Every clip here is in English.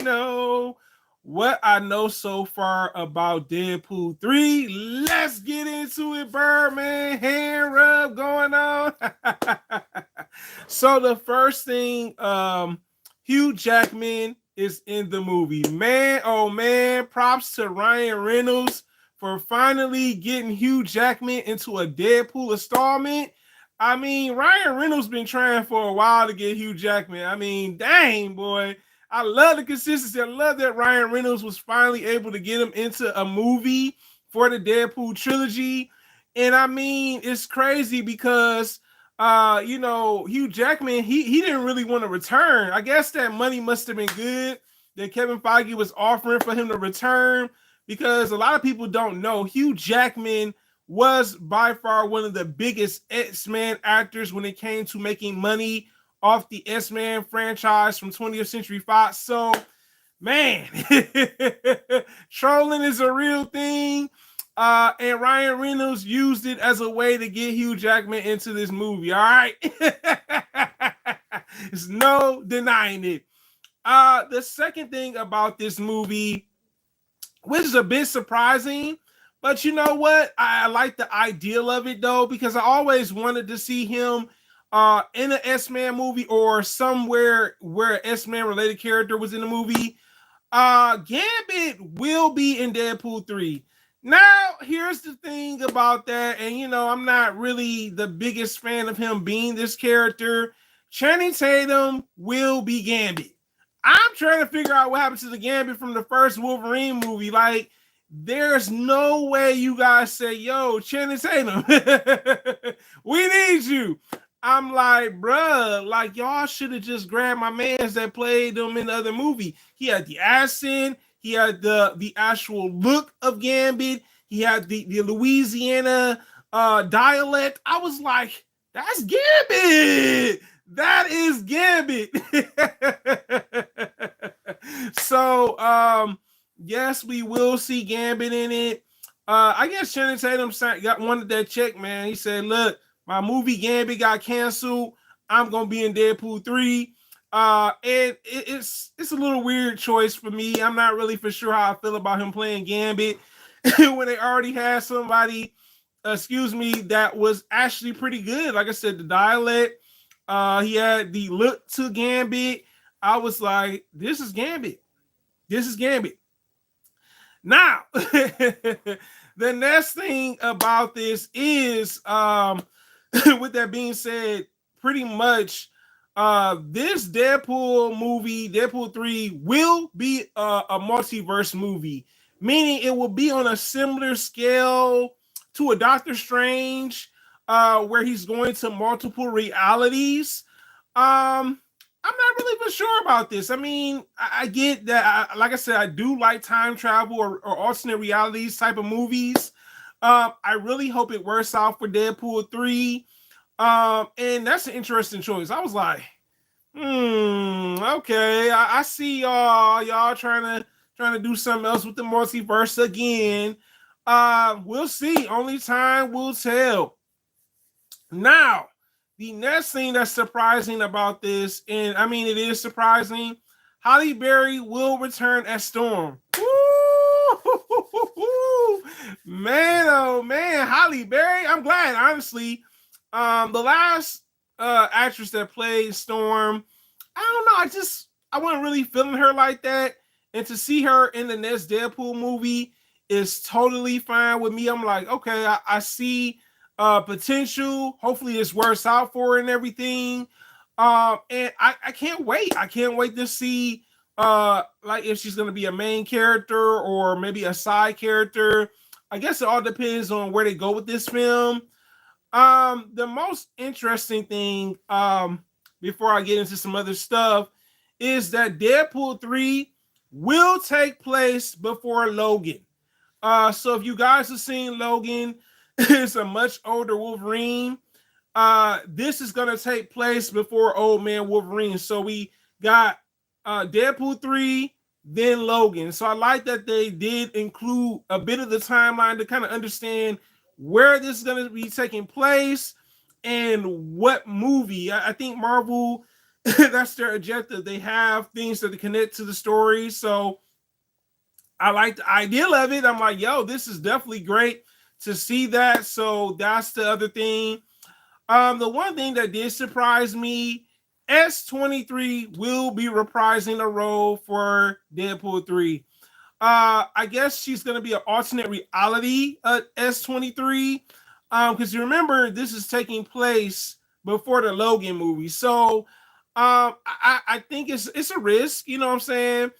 know what I know so far about Deadpool 3. Let's get into it, Birdman. Hand rub going on. So the first thing, Hugh Jackman is in the movie. Man, oh man, props to Ryan Reynolds for finally getting Hugh Jackman into a Deadpool installment. I mean, Ryan Reynolds been trying for a while to get Hugh Jackman. I mean, dang, boy. I love the consistency. I love that Ryan Reynolds was finally able to get him into a movie for the Deadpool trilogy. And I mean, it's crazy because Hugh Jackman, he didn't really want to return. I guess that money must have been good that Kevin Feige was offering for him to return, because a lot of people don't know Hugh Jackman was by far one of the biggest X-Men actors when it came to making money off the X-Men franchise from 20th Century Fox. So, man, trolling is a real thing. And Ryan Reynolds used it as a way to get Hugh Jackman into this movie. All right. There's no denying it. The second thing about this movie, which is a bit surprising, but you know what? I like the ideal of it though, because I always wanted to see him in an S-Man movie or somewhere where an S-Man related character was in the movie. Gambit will be in Deadpool 3. Now, here's the thing about that, and I'm not really the biggest fan of him being this character. Channing Tatum will be Gambit. I'm trying to figure out what happened to the Gambit from the first Wolverine movie. Like, there's no way you guys say, yo, Channing Tatum, we need you. I'm like, bruh, like, y'all should have just grabbed my mans that played them in the other movie. He had the accent, he had the actual look of Gambit, he had the Louisiana dialect. I was like, that's Gambit. That is Gambit. So, yes, we will see Gambit in it. I guess Channing Tatum wanted that check, man. He said, look, my movie Gambit got canceled. I'm gonna be in Deadpool 3. And it's a little weird choice for me. I'm not really for sure how I feel about him playing Gambit when they already had somebody, that was actually pretty good. Like I said, the dialect, he had the look to Gambit. I was like, this is Gambit. This is Gambit. Now, the next thing about this is, with that being said, pretty much this Deadpool movie, Deadpool 3, will be a multiverse movie, meaning it will be on a similar scale to a Doctor Strange, where he's going to multiple realities. I'm not really for sure about this. I mean, I get that. Like I said, I do like time travel or alternate realities type of movies. I really hope it works out for Deadpool 3. And that's an interesting choice. I was like, okay. I see y'all trying to do something else with the multiverse again. We'll see. Only time will tell. Now, the next thing that's surprising about this, and I mean it is surprising, Halle Berry will return as Storm. Woo! Man, oh man, Halle Berry. I'm glad, honestly. The last actress that played Storm, I don't know. I wasn't really feeling her like that, and to see her in the next Deadpool movie is totally fine with me. I'm like, okay, I see potential. Hopefully, this works out for her and everything. And I can't wait. I can't wait to see like if she's gonna be a main character or maybe a side character. I guess it all depends on where they go with this film. The most interesting thing, before I get into some other stuff, is that Deadpool 3 will take place before Logan. So if you guys have seen Logan, it's a much older Wolverine. This is gonna take place before Old Man Wolverine. So we got Deadpool 3, then Logan. So I like that they did include a bit of the timeline to kind of understand where this is going to be taking place and what movie. I think Marvel That's their objective. They have things that connect to the story. So I like the idea of it. I'm like, yo, this is definitely great to see that. So that's the other thing. The one thing that did surprise me, S23 will be reprising the role for Deadpool 3. I guess she's gonna be an alternate reality S23. Because you remember this is taking place before the Logan movie. So I think it's a risk, you know what I'm saying?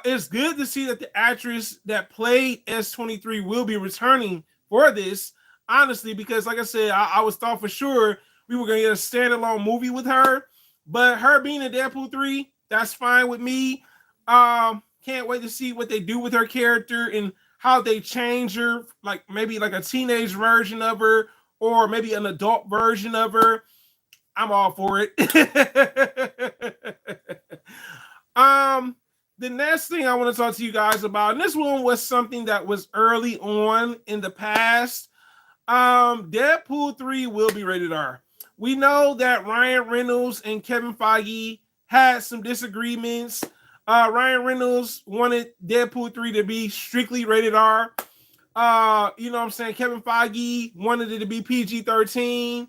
It's good to see that the actress that played S23 will be returning for this, honestly, because like I said, I was thought for sure we were gonna get a standalone movie with her, but her being in Deadpool 3, that's fine with me. Can't wait to see what they do with her character and how they change her, like maybe like a teenage version of her or maybe an adult version of her. I'm all for it. um, the next thing I want to talk to you guys about, and this one was something that was early on in the past. Deadpool 3 will be rated R. We know that Ryan Reynolds and Kevin Feige had some disagreements. Ryan Reynolds wanted Deadpool 3 to be strictly rated R. You know what I'm saying? Kevin Feige wanted it to be PG-13.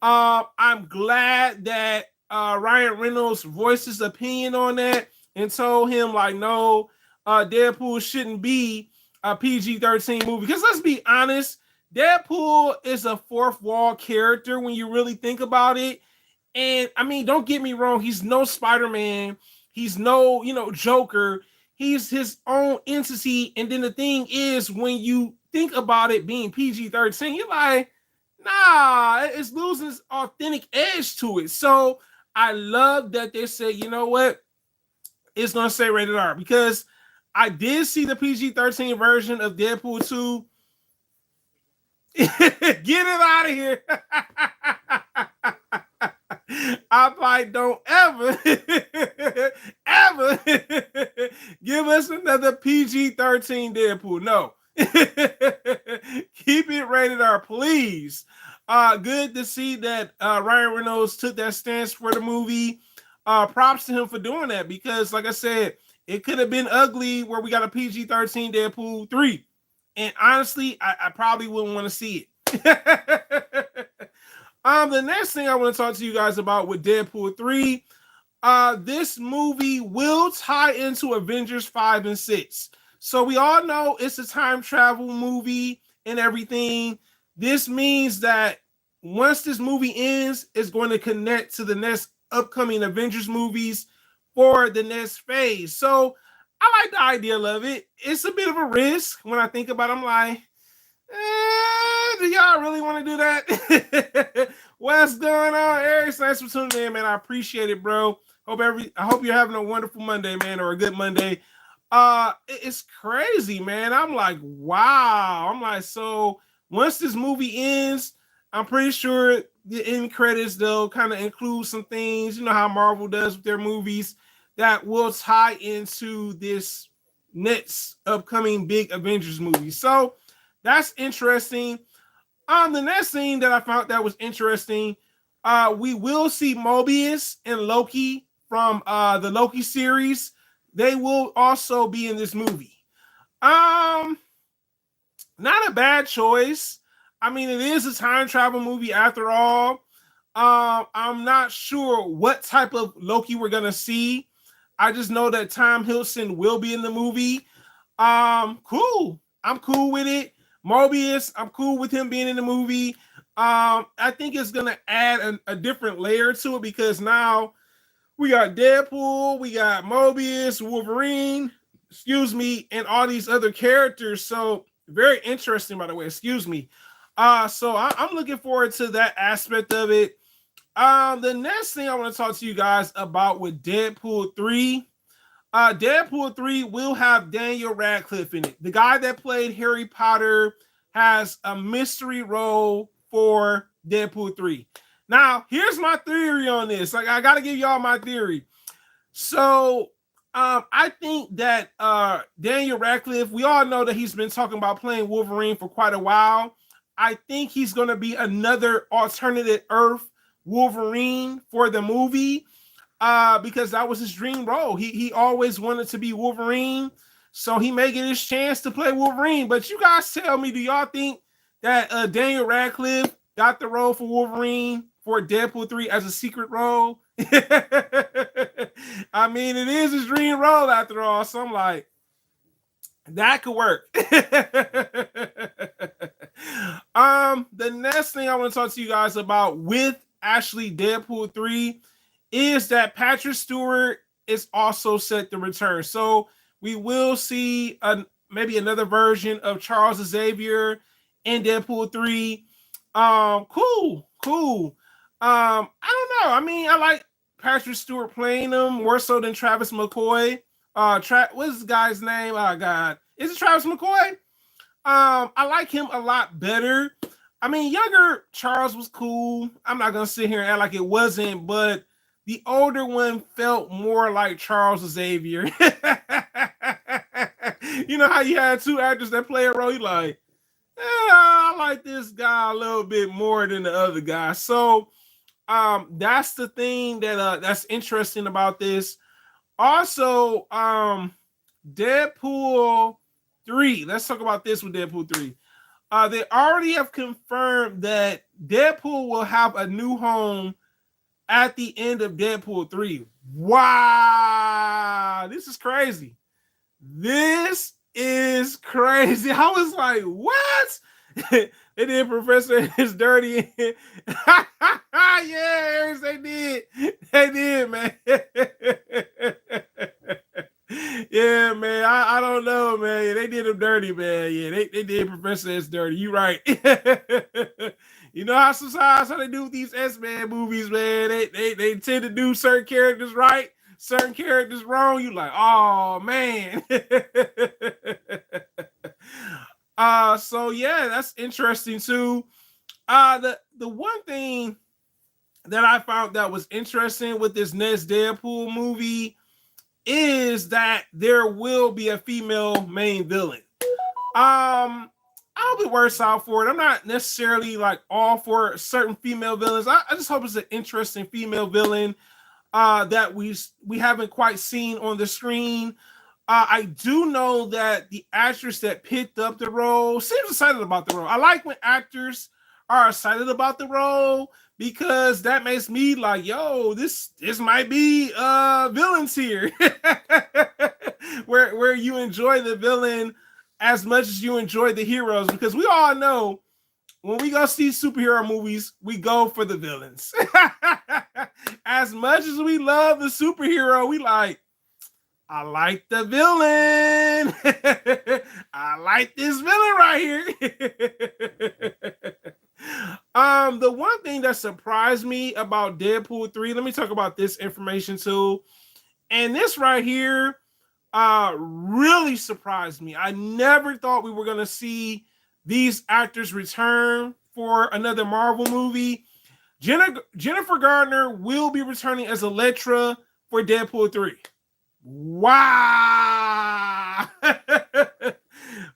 I'm glad that Ryan Reynolds voiced his opinion on that and told him, like, no, Deadpool shouldn't be a PG-13 movie. Because let's be honest, Deadpool is a fourth wall character when you really think about it. And I mean, don't get me wrong, he's no Spider-Man, he's no, Joker, he's his own entity. And then the thing is, when you think about it being PG-13, you're like, nah, it's losing its authentic edge to it. So I love that they said, you know what, it's gonna say rated R, because I did see the PG-13 version of Deadpool 2. Get it out of here. I'm like, don't ever, ever give us another PG-13 Deadpool. No. Keep it rated R, please. Good to see that Ryan Reynolds took that stance for the movie. Props to him for doing that, because, like I said, it could have been ugly where we got a PG-13 Deadpool 3. And honestly, I probably wouldn't want to see it. The next thing I want to talk to you guys about with Deadpool 3, this movie will tie into Avengers 5 and 6. So we all know it's a time travel movie and everything. This means that once this movie ends, it's going to connect to the next upcoming Avengers movies for the next phase. So I like the idea of it. It's a bit of a risk when I think about it. I'm like, do y'all really want to do that? What's going on, Eric? Thanks for tuning in, man. I appreciate it, bro. I hope you're having a wonderful Monday, man, or a good Monday. It's crazy, man. I'm like, wow. I'm like, so once this movie ends, I'm pretty sure the end credits, they'll kind of include some things, you know how Marvel does with their movies, that will tie into this next upcoming big Avengers movie. So that's interesting. The next thing that I found that was interesting, we will see Mobius and Loki from the Loki series. They will also be in this movie. Not a bad choice. I mean, it is a time travel movie after all. I'm not sure what type of Loki we're gonna see. I just know that Tom Hiddleston will be in the movie. Cool. I'm cool with it. Mobius, I'm cool with him being in the movie. I think it's gonna add a different layer to it, because now we got Deadpool, we got Mobius, Wolverine, and all these other characters. So very interesting, by the way. So I'm looking forward to that aspect of it. The next thing I want to talk to you guys about with Deadpool 3. Deadpool 3 will have Daniel Radcliffe in it. The guy that played Harry Potter has a mystery role for Deadpool 3. Now, here's my theory on this. Like, I got to give y'all my theory. So, I think that Daniel Radcliffe, we all know that he's been talking about playing Wolverine for quite a while. I think he's going to be another alternative Earth Wolverine for the movie. because that was his dream role. He always wanted to be Wolverine, so he may get his chance to play Wolverine. But you guys tell me, do y'all think that Daniel Radcliffe got the role for Wolverine for Deadpool 3 as a secret role? I mean, it is his dream role after all, so I'm like, that could work. The next thing I want to talk to you guys about with actually Deadpool 3 is that Patrick Stewart is also set to return. So we will see maybe another version of Charles Xavier in Deadpool 3. Cool. I don't know. I mean, I like Patrick Stewart playing him more so than Travis McCoy. What's this guy's name? Oh God, is it Travis McCoy? I like him a lot better. I mean, younger Charles was cool. I'm not gonna sit here and act like it wasn't, but the older one felt more like Charles Xavier. You know how you had two actors that play a role? You like, I like this guy a little bit more than the other guy. So that's the thing that's interesting about this. Also, Deadpool 3. Let's talk about this with Deadpool 3. They already have confirmed that Deadpool will have a new home at the end of Deadpool 3. Wow, this is crazy. This is crazy. I was like, what? They did Professor is dirty. Yeah, they did. They did, man. Yeah, man. I don't know, man. They did him dirty, man. Yeah, they did Professor is dirty. You right. You know how sometimes how they do with these S-Man movies, man. They tend to do certain characters right, certain characters wrong. You like, oh man. So yeah, that's interesting too. The one thing that I found that was interesting with this next Deadpool movie is that there will be a female main villain. I'll be worse out for it. I'm not necessarily like all for certain female villains. I just hope it's an interesting female villain that we haven't quite seen on the screen. I do know that the actress that picked up the role seems excited about the role. I like when actors are excited about the role because that makes me like, yo, this might be villains here. where you enjoy the villain as much as you enjoy the heroes, because we all know when we go see superhero movies, we go for the villains. As much as we love the superhero, we like, I like the villain. I like this villain right here. The one thing that surprised me about Deadpool 3, let me talk about this information too. And this right here really surprised me. I never thought we were going to see these actors return for another Marvel movie. Jennifer Gardner will be returning as Elektra for Deadpool 3. Wow.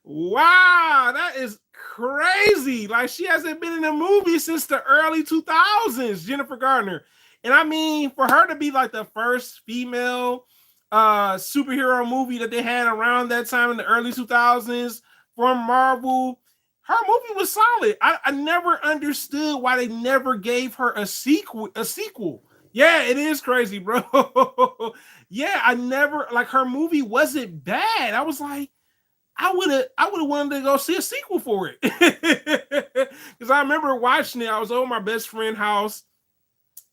Wow, that is crazy. Like, she hasn't been in a movie since the early 2000s, Jennifer Gardner. And I mean, for her to be like the first female superhero movie that they had around that time in the early 2000s from Marvel, her movie was solid. I never understood why they never gave her a sequel. Yeah, it is crazy, bro. Yeah, I never, like, her movie wasn't bad. I was like, I would have wanted to go see a sequel for it. Because I remember watching it. I was over my best friend's house.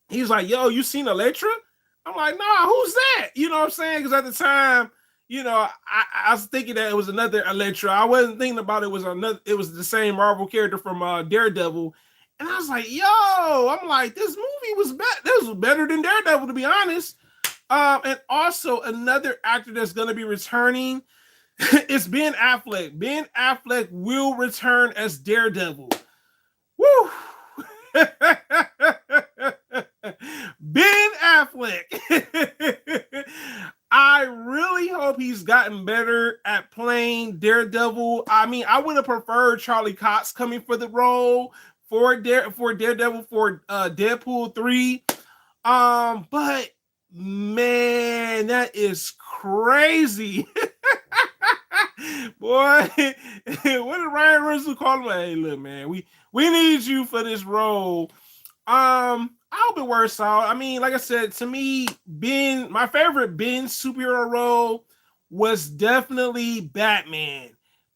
He was like, yo, you seen Elektra? I'm like, nah, who's that? You know what I'm saying? Because at the time, you know, I was thinking that it was another Elektra. I wasn't thinking about it was the same Marvel character from Daredevil. And I was like, yo, I'm like, this movie was better. This was better than Daredevil, to be honest. And also another actor that's going to be returning is Ben Affleck. Ben Affleck will return as Daredevil. Woo! Ben Affleck. I really hope he's gotten better at playing Daredevil. I mean, I would have preferred Charlie Cox coming for the role for Daredevil for Deadpool 3. But Man, that is crazy. Boy, what did Ryan Reynolds call him? Hey, look, man, we need you for this role. I hope it works out. I mean, like I said, to me, my favorite Ben superhero role was definitely Batman.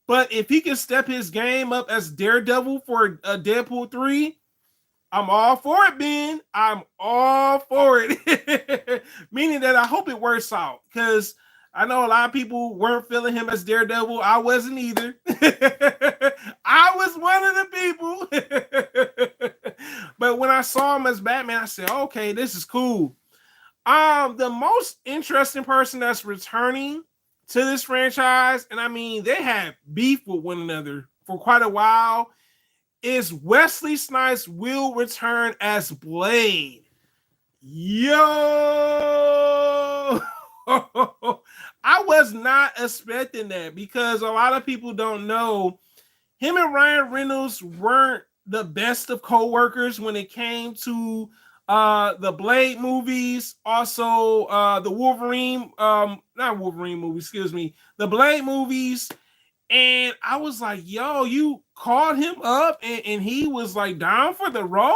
But if he can step his game up as Daredevil for Deadpool 3, I'm all for it, Ben. I'm all for it. Meaning that I hope it works out because I know a lot of people weren't feeling him as Daredevil. I wasn't either. I was one of the people. But when I saw him as Batman, I said, okay, this is cool. The most interesting person that's returning to this franchise, and I mean, they had beef with one another for quite a while, is Wesley Snipes will return as Blade. Yo! I was not expecting that because a lot of people don't know him and Ryan Reynolds weren't the best of co-workers when it came to the Blade movies, also the Wolverine, not Wolverine movies, excuse me, the Blade movies. And I was like, yo, you called him up and he was like down for the role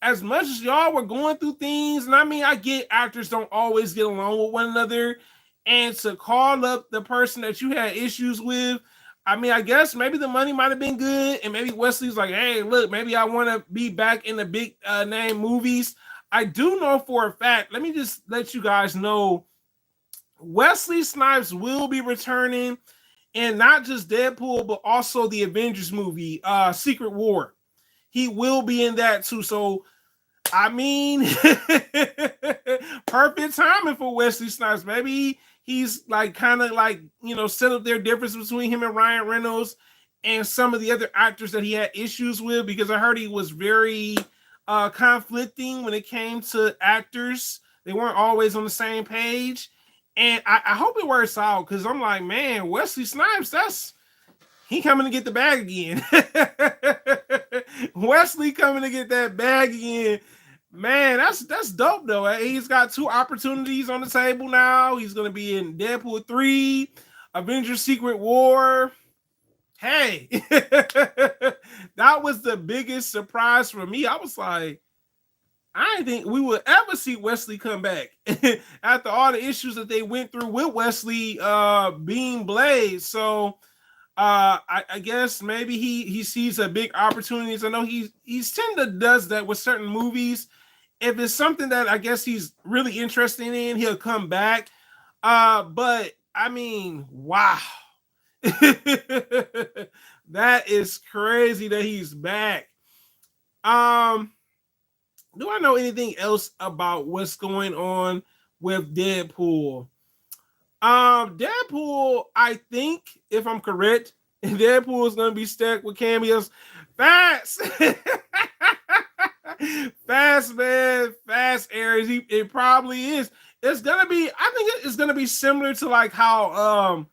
as much as y'all were going through things. And I mean, I get actors don't always get along with one another. And to call up the person that you had issues with, I mean, I guess maybe the money might have been good. And maybe Wesley's like, hey, look, maybe I want to be back in the big name movies. I do know for a fact, let me just let you guys know, Wesley Snipes will be returning. And not just Deadpool, but also the Avengers movie, Secret War. He will be in that too. So, I mean, perfect timing for Wesley Snipes. Maybe he's like kind of like, you know, set up their difference between him and Ryan Reynolds and some of the other actors that he had issues with, because I heard he was very conflicting when it came to actors. They weren't always on the same page. And I hope it works out because I'm like, man, Wesley Snipes, he coming to get the bag again. Wesley coming to get that bag again. Man, that's dope though. He's got 2 opportunities on the table now. He's gonna be in Deadpool 3, Avengers Secret War. Hey, that was the biggest surprise for me. I was like, I didn't think we would ever see Wesley come back after all the issues that they went through with Wesley being Blade. So I guess maybe he sees a big opportunities. I know he's tend to does that with certain movies. If it's something that I guess he's really interested in, he'll come back. But I mean, wow. That is crazy that he's back. Do I know anything else about what's going on with Deadpool? Deadpool, I think, if I'm correct, Deadpool is going to be stacked with cameos. Fast, fast, man, fast Aries. It probably is. It's gonna be. I think it's gonna be similar to like how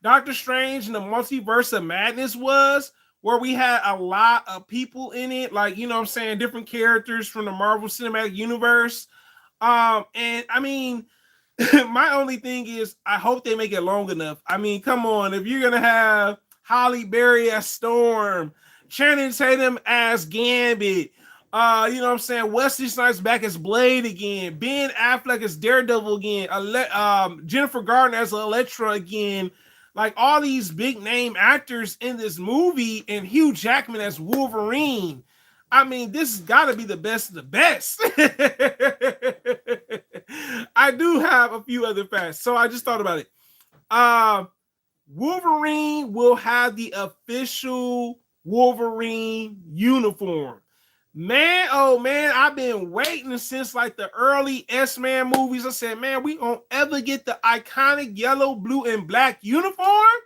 Doctor Strange and the Multiverse of Madness was, where we had a lot of people in it, like, you know what I'm saying, different characters from the Marvel Cinematic Universe. And I mean, my only thing is I hope they make it long enough. I mean, come on, if you're gonna have Halle Berry as Storm, Channing Tatum as Gambit, you know what I'm saying, Wesley Snipes back as Blade again, Ben Affleck as Daredevil again, Jennifer Garner as Elektra again, like all these big name actors in this movie, and Hugh Jackman as Wolverine. I mean, this has got to be the best of the best. I do have a few other facts, so I just thought about it. Wolverine will have the official Wolverine uniform. Man, oh man, I've been waiting since like the early S-Man movies. I said, man, we gonna ever get the iconic yellow, blue, and black uniform?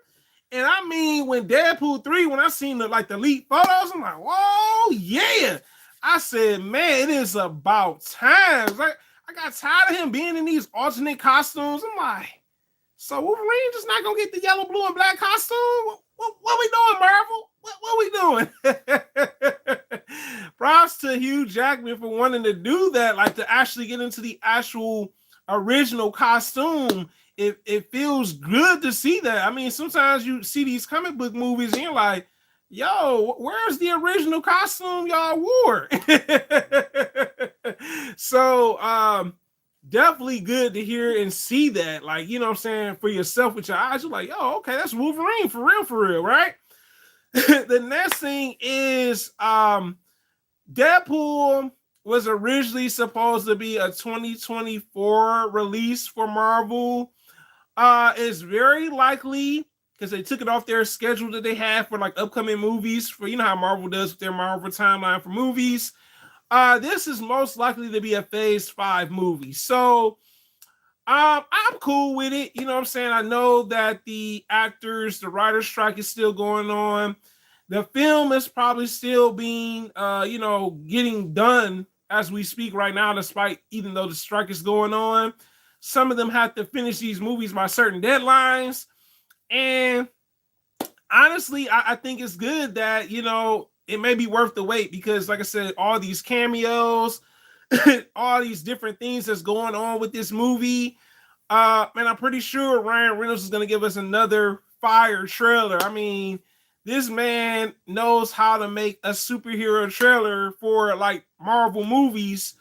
And I mean, when Deadpool 3, when I seen the leaked photos, I'm like, whoa, yeah. I said, man, it is about time. Like, I got tired of him being in these alternate costumes. I'm like, so Wolverine just not gonna get the yellow, blue, and black costume? What we doing, Marvel? What we doing? Props to Hugh Jackman for wanting to do that, like to actually get into the actual original costume, it feels good to see that. I mean, sometimes you see these comic book movies and you're like, yo, where's the original costume y'all wore? So definitely good to hear and see that, like, you know what I'm saying, for yourself with your eyes. You're like, yo, okay, that's Wolverine for real, right? The next thing is Deadpool was originally supposed to be a 2024 release for Marvel. It's very likely, because they took it off their schedule that they have for like upcoming movies, for, you know how Marvel does with their Marvel timeline for movies. This is most likely to be a Phase 5 movie. So I'm cool with it. You know what I'm saying? I know that the actors, the writer's strike is still going on. The film is probably still being, getting done as we speak right now, despite, even though the strike is going on. Some of them have to finish these movies by certain deadlines. And honestly, I think it's good that, it may be worth the wait, because like I said, all these cameos, all these different things that's going on with this movie. And I'm pretty sure Ryan Reynolds is going to give us another fire trailer. I mean, this man knows how to make a superhero trailer for like Marvel movies.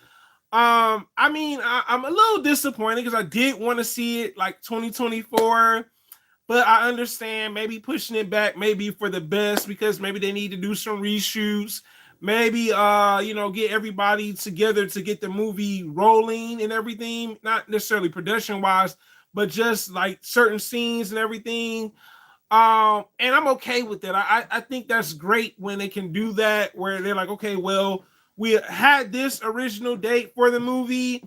I'm a little disappointed because I did want to see it like 2024, but I understand maybe pushing it back maybe for the best, because maybe they need to do some reshoots, maybe get everybody together to get the movie rolling and everything, not necessarily production wise, but just like certain scenes and everything. And I'm okay with that. I think that's great when they can do that, where they're like, okay, well, we had this original date for the movie,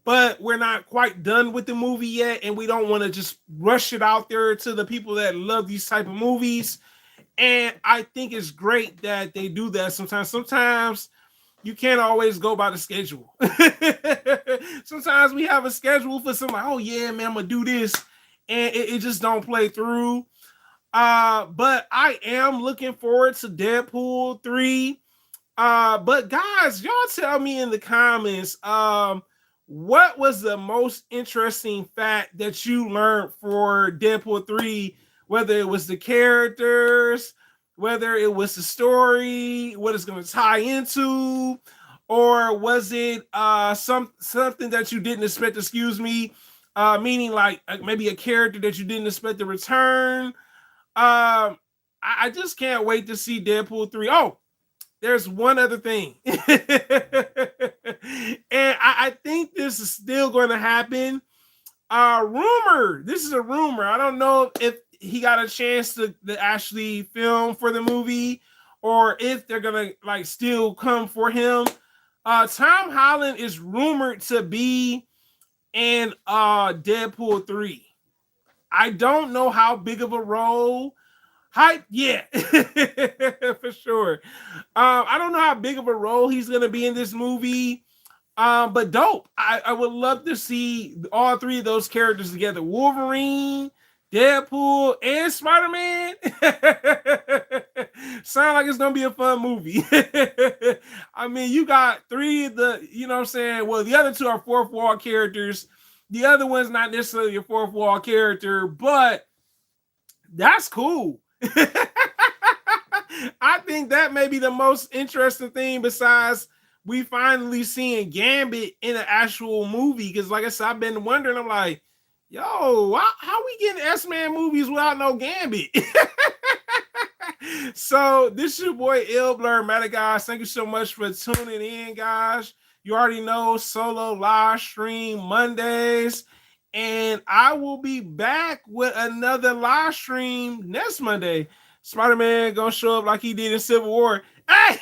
but we're not quite done with the movie yet, and we don't want to just rush it out there to the people that love these type of movies. And I think it's great that they do that sometimes. Sometimes you can't always go by the schedule. Sometimes we have a schedule for something like, oh yeah, man, I'm gonna do this, and it just don't play through. But I am looking forward to Deadpool 3. But guys, y'all tell me in the comments, what was the most interesting fact that you learned for Deadpool 3? Whether it was the characters, whether it was the story, what it's going to tie into, or was it something that you didn't expect, meaning like maybe a character that you didn't expect to return. I just can't wait to see Deadpool 3. Oh, there's one other thing. And I think this is still going to happen. Rumor. This is a rumor. I don't know if he got a chance to actually film for the movie, or if they're going to like still come for him. Tom Holland is rumored to be in Deadpool 3. I don't know how big of a role. Hype, yeah, for sure. I don't know how big of a role he's gonna be in this movie, but dope. I would love to see all three of those characters together: Wolverine, Deadpool, and Spider-Man. Sound like it's gonna be a fun movie. I mean, you got three of the, you know what I'm saying? Well, the other two are fourth wall characters. The other one's not necessarily a fourth wall character, but that's cool. I think that may be the most interesting thing, besides we finally seeing Gambit in an actual movie. Because like I said, I've been wondering, I'm like, yo, how we getting S-Man movies without no Gambit? So this is your boy Ill Blur Matter, guys. Thank you so much for tuning in, guys. You already know, solo live stream Mondays. And I will be back with another live stream next Monday. Spider-Man gonna show up like he did in Civil War. Hey,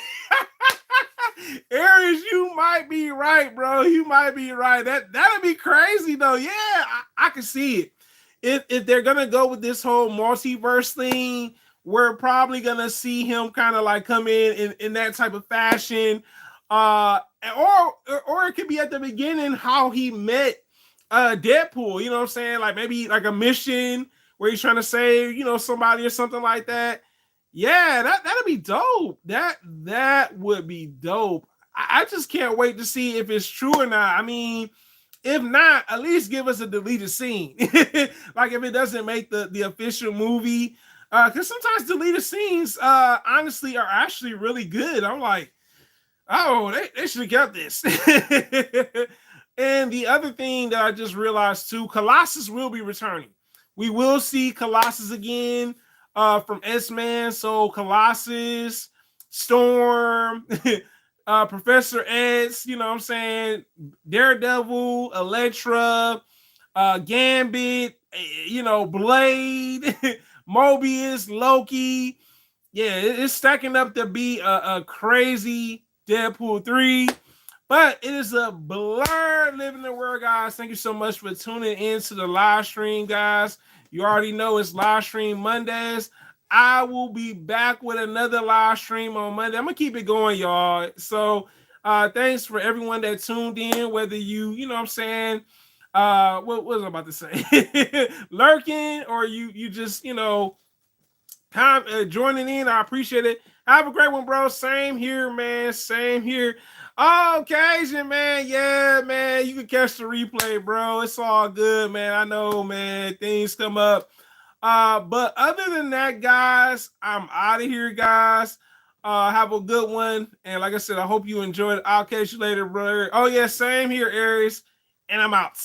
Aries, you might be right, bro. You might be right. That'll be crazy, though. Yeah, I can see it. If they're gonna go with this whole multiverse thing, we're probably gonna see him kind of like come in that type of fashion. Or it could be at the beginning how he met Deadpool, you know what I'm saying? Like maybe like a mission where he's trying to save, somebody or something like that. Yeah, that'd be dope. That would be dope. I just can't wait to see if it's true or not. I mean, If not, at least give us a deleted scene. Like if it doesn't make the official movie. Because sometimes deleted scenes honestly are actually really good. I'm like, oh, they should have kept this. And the other thing that I just realized too, Colossus will be returning. We will see Colossus again from S-Man. So Colossus, Storm, Professor X, you know what I'm saying? Daredevil, Elektra, Gambit, Blade, Mobius, Loki. Yeah, it's stacking up to be a crazy Deadpool 3. But it is a blur living in the world, guys. Thank you so much for tuning in to the live stream, guys. You already know it's live stream Mondays. I will be back with another live stream on Monday. I'm gonna keep it going, y'all. So thanks for everyone that tuned in, whether you know what I'm saying. What was I about to say? Lurking, or you just, joining in. I appreciate it. Have a great one, bro. Same here, man. Same here. Oh, occasion, man. Yeah, man. You can catch the replay, bro. It's all good, man. I know, man. Things come up. But other than that, guys, I'm out of here, guys. Have a good one. And like I said, I hope you enjoyed it. I'll catch you later, brother. Oh, yeah, same here, Aries. And I'm out.